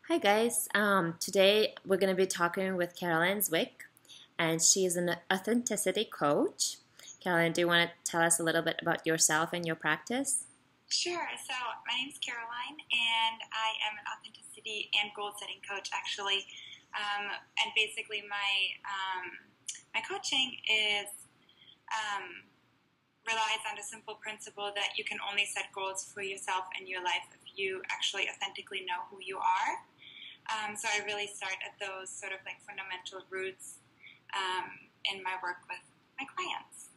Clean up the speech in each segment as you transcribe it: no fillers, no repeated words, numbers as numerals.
Hi guys. Today we're going to be talking with Caroline Zwick, and she is an authenticity coach. Caroline, do you want to tell us a little bit about yourself and your practice? Sure. So my name is Caroline, and I am an authenticity and goal setting coach, actually. And basically, my coaching is relies on the simple principle that you can only set goals for yourself and your life if you actually authentically know who you are. So I really start at those sort of like fundamental roots in my work with my clients.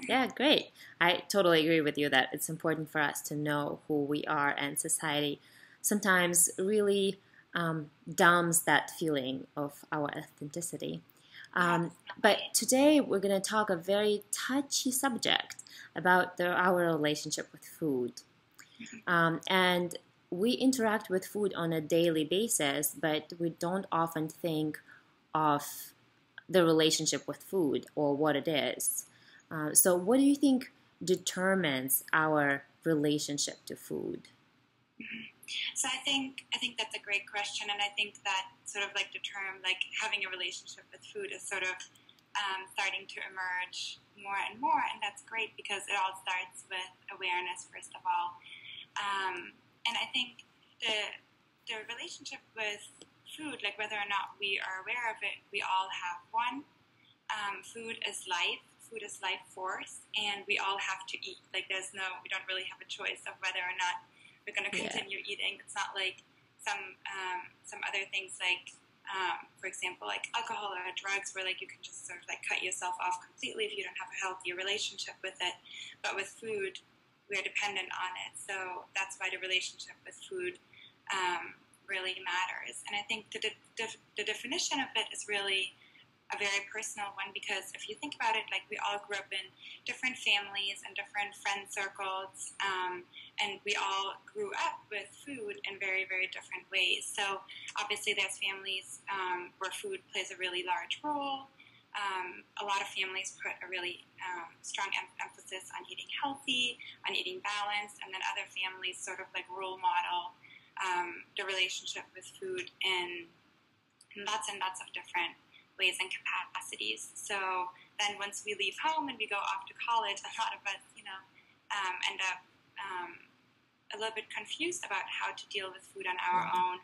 Yeah, great. I totally agree with you that it's important for us to know who we are, and society sometimes really dumbs that feeling of our authenticity. Yeah, But definitely. today we're going to talk a very touchy subject about our relationship with food. And we interact with food on a daily basis, but we don't often think of the relationship with food or what it is. So, what do you think determines our relationship to food? So I think that's a great question, and I think that sort of like the term like having a relationship with food is sort of starting to emerge more and more, and that's great because it all starts with awareness first of all, and I think the relationship with food, like whether or not we are aware of it, we all have one. Food is life. Food is life force, and we all have to eat. Like we don't really have a choice of whether or not we're going to Yeah, continue eating. It's not like some other things like, for example, like alcohol or drugs, where like you can just sort of like cut yourself off completely if you don't have a healthy relationship with it. But with food, we're dependent on it, so that's why the relationship with food really matters. And I think the definition of it is really a very personal one, because if you think about it, like we all grew up in different families and different friend circles, and we all grew up with food in very, very different ways. So obviously there's families where food plays a really large role. A lot of families put a really strong emphasis on eating healthy, on eating balanced, and then other families sort of like role model the relationship with food in lots and lots of different ways and capacities. So then once we leave home and we go off to college, a lot of us, end up a little bit confused about how to deal with food on our yeah, own.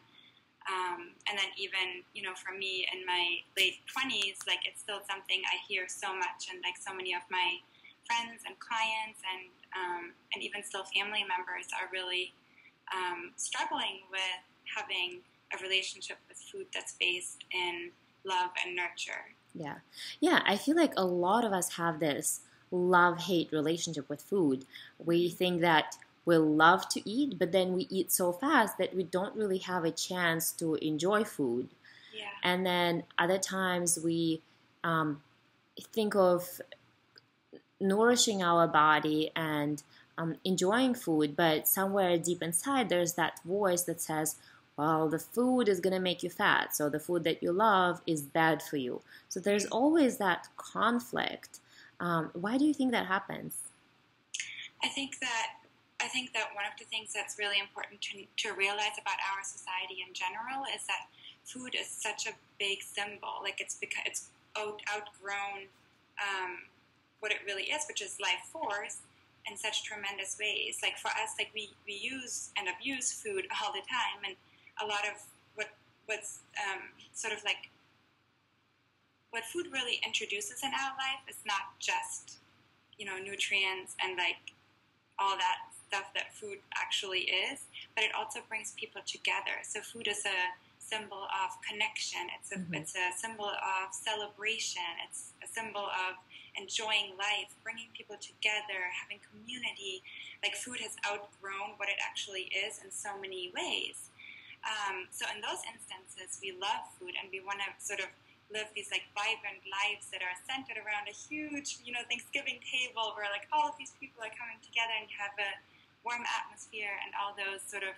And then even, for me in my late 20s, like it's still something I hear so much, and like so many of my friends and clients and even still family members are really struggling with having a relationship with food that's based in love and nurture. yeah, yeah. I feel like a lot of us have this love-hate relationship with food. We Mm-hmm. think that we love to eat, but then we eat so fast that we don't really have a chance to enjoy food. Yeah. And then other times we um, think of nourishing our body and enjoying food, but somewhere deep inside there's that voice that says, well, the food is going to make you fat, so the food that you love is bad for you. So there's always that conflict. Why do you think that happens? I think that I think that one of the things that's really important to realize about our society in general is that food is such a big symbol. Like it's because it's outgrown what it really is, which is life force, in such tremendous ways. Like for us, like we use and abuse food all the time, and a lot of what's sort of like what food really introduces in our life is not just nutrients and like all that stuff that food actually is, but it also brings people together. So food is a symbol of connection. Mm-hmm. It's a symbol of celebration. It's a symbol of enjoying life, bringing people together, having community. Like food has outgrown what it actually is in so many ways. So in those instances, we love food and we want to sort of live these like vibrant lives that are centered around a huge, Thanksgiving table where like all of these people are coming together and you have a warm atmosphere and all those sort of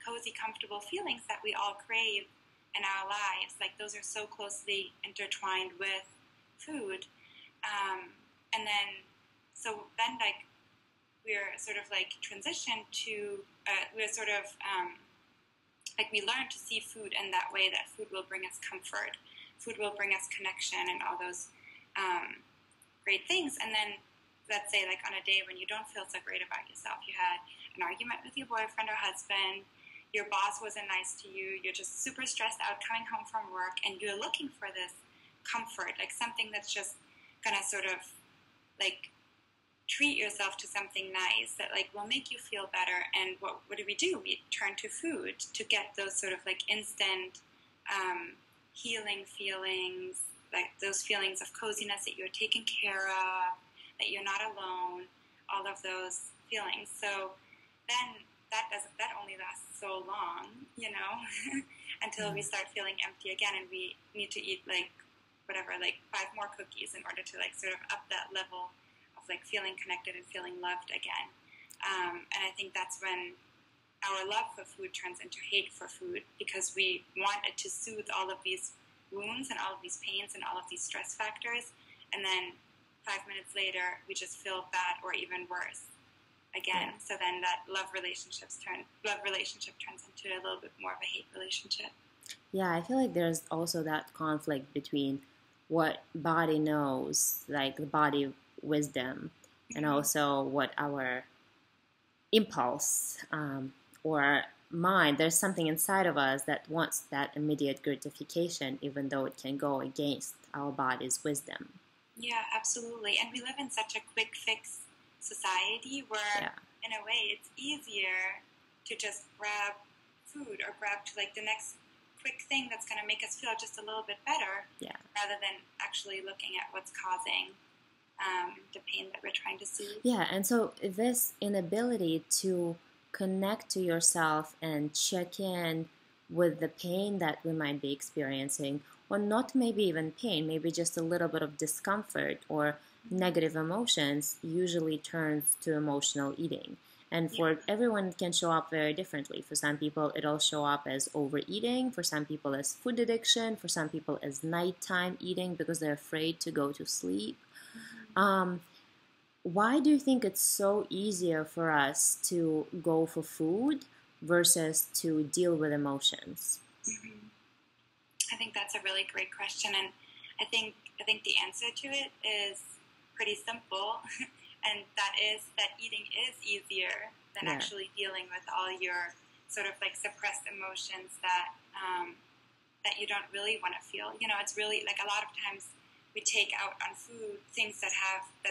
cozy, comfortable feelings that we all crave in our lives. Like those are so closely intertwined with food. And then, so then like we're sort of like transitioned to, we're sort of like we learn to see food in that way, that food will bring us comfort, food will bring us connection and all those great things. And then let's say like on a day when you don't feel so great about yourself, you had an argument with your boyfriend or husband, your boss wasn't nice to you, you're just super stressed out coming home from work, and you're looking for this comfort, like something that's just gonna sort of like treat yourself to something nice that like will make you feel better. And what do? We turn to food to get those sort of like instant healing feelings, like those feelings of coziness, that you're taken care of, that you're not alone, all of those feelings. So then that only lasts so long, you know, until we start feeling empty again, and we need to eat like whatever, like 5 more cookies in order to like sort of up that level of like feeling connected and feeling loved again. And I think that's when our love for food turns into hate for food, because we want it to soothe all of these wounds and all of these pains and all of these stress factors, and then 5 minutes later we just feel bad or even worse again. Yeah. So then that love relationship turns into a little bit more of a hate relationship. Yeah, I feel like there's also that conflict between what body knows, like the body wisdom, and also what our impulse or mind, there's something inside of us that wants that immediate gratification, even though it can go against our body's wisdom. Yeah, absolutely. And we live in such a quick fix society where, in a way, it's easier to just grab food or grab to like the next quick thing that's going to make us feel just a little bit better, rather than actually looking at what's causing the pain that we're trying to soothe. Yeah, and so this inability to connect to yourself and check in with the pain that we might be experiencing, or not maybe even pain, maybe just a little bit of discomfort or negative emotions, usually turns to emotional eating. And for everyone, it can show up very differently. For some people, it'll show up as overeating. For some people, as food addiction. For some people, as nighttime eating because they're afraid to go to sleep. Why do you think it's so easier for us to go for food versus to deal with emotions? I think that's a really great question, and I think the answer to it is pretty simple, and that is that eating is easier than actually dealing with all your sort of like suppressed emotions that that you don't really want to feel. You know, it's really like a lot of times we take out on food things that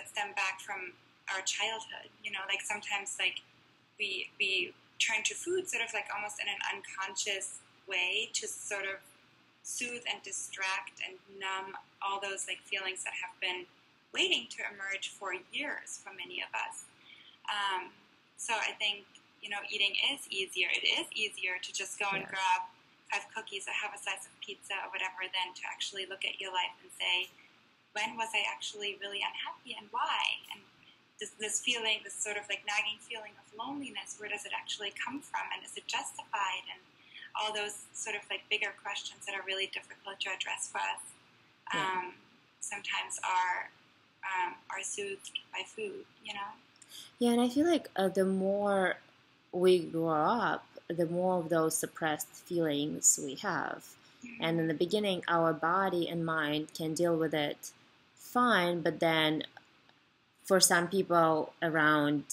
stem back from our childhood. You know, like sometimes like we turn to food sort of like almost in an unconscious way to sort of soothe and distract and numb all those like feelings that have been waiting to emerge for years for many of us. So I think, you know, eating is easier. It is easier to just go and grab 5 cookies or have a slice of pizza or whatever than to actually look at your life and say, when was I actually really unhappy and why? And this feeling, this sort of like nagging feeling of loneliness, where does it actually come from? And is it justified? And all those sort of like bigger questions that are really difficult to address for us sometimes are soothed by food, you know? Yeah, and I feel like the more we grow up, the more of those suppressed feelings we have. And in the beginning, our body and mind can deal with it fine, but then for some people around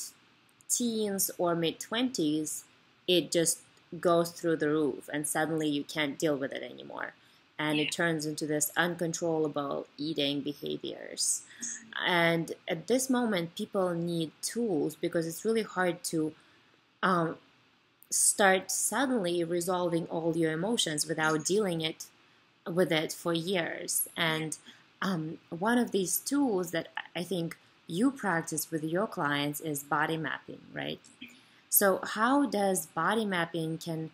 teens or mid-20s, it just goes through the roof, and suddenly you can't deal with it anymore. And it turns into this uncontrollable eating behaviors. And at this moment, people need tools, because it's really hard to start suddenly resolving all your emotions without dealing with it for years. And one of these tools that I think you practice with your clients is body mapping, right? So how does body mapping can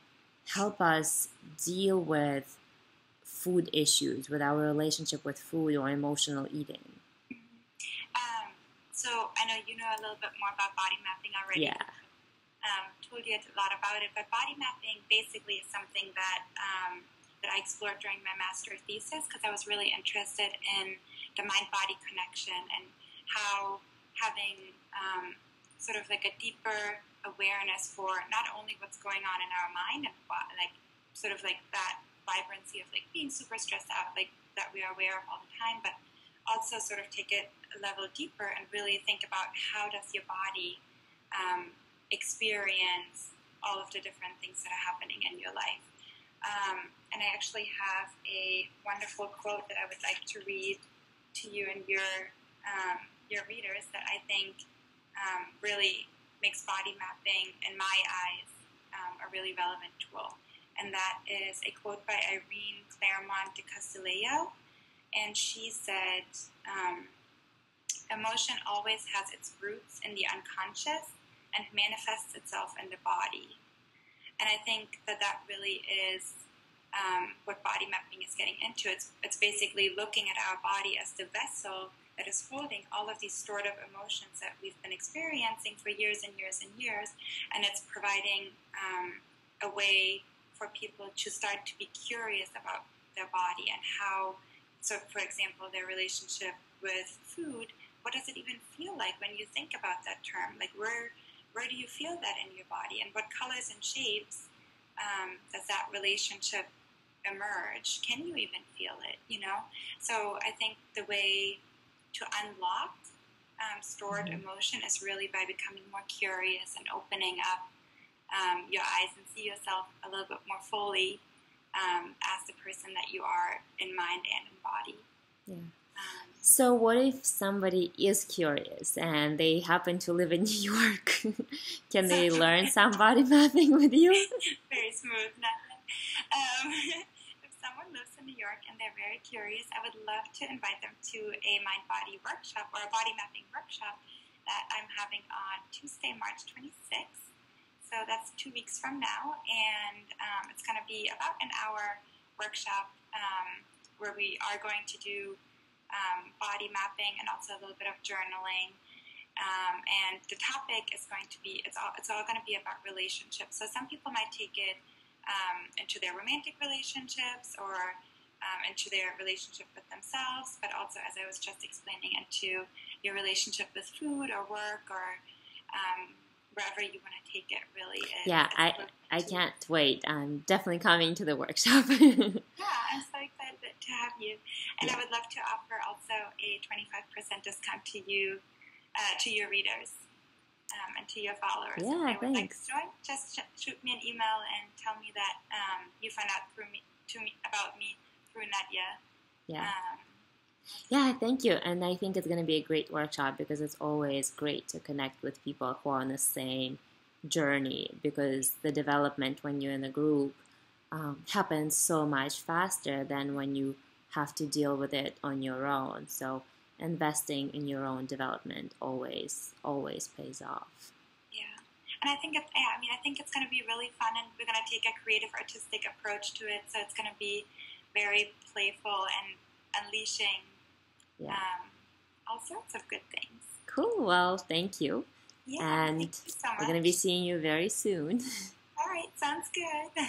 help us deal with food issues, with our relationship with food or emotional eating? So I know you know a little bit more about body mapping already. Yeah. Told you a lot about it, but body mapping basically is something that I explored during my master's thesis, because I was really interested in the mind-body connection and how having sort of like a deeper awareness for not only what's going on in our mind and like sort of like that vibrancy of like being super stressed out, like that we are aware of all the time, but also sort of take it a level deeper and really think about how does your body experience all of the different things that are happening in your life. And I actually have a wonderful quote that I would like to read to you and your readers that I think really makes body mapping, in my eyes, a really relevant tool. And that is a quote by Irene Claremont de Castillo. And she said, emotion always has its roots in the unconscious and manifests itself in the body. And I think that that really is what body mapping is getting into. It's basically looking at our body as the vessel that is holding all of these stored up emotions that we've been experiencing for years and years and years, and it's providing a way for people to start to be curious about their body and how, so for example, their relationship with food, what does it even feel like when you think about that term? Like where do you feel that in your body, and what colors and shapes does that relationship emerge? Can you even feel it, you know? So I think the way to unlock stored emotion is really by becoming more curious and opening up your eyes and see yourself a little bit more fully as the person that you are in mind and in body. Yeah. So what if somebody is curious and they happen to live in New York? Can they learn some body mapping with you? Very smooth. If someone lives in New York and they're very curious, I would love to invite them to a mind-body workshop or a body mapping workshop that I'm having on Tuesday, March 26th. So that's 2 weeks from now, and it's going to be about an hour workshop where we are going to do body mapping and also a little bit of journaling. And the topic is going to be, it's all going to be about relationships. So some people might take it into their romantic relationships or into their relationship with themselves, but also, as I was just explaining, into your relationship with food or work or wherever you want to take it, really. Yeah, I can't wait. I'm definitely coming to the workshop. Yeah, I'm so excited to have you. And I would love to offer also a 25% discount to you, to your readers, and to your followers. Yeah, if they would thanks. like to join, just shoot me an email and tell me that you found out about me through Nadia. Yeah. Yeah, thank you. And I think it's going to be a great workshop because it's always great to connect with people who are on the same journey, because the development when you're in a group happens so much faster than when you have to deal with it on your own. So investing in your own development always pays off. Yeah. And I think it's going to be really fun, and we're going to take a creative, artistic approach to it. So it's going to be very playful and unleashing all sorts of good things. Cool. Well, thank you. Yeah, and thank you so much. We're going to be seeing you very soon. All right, sounds good.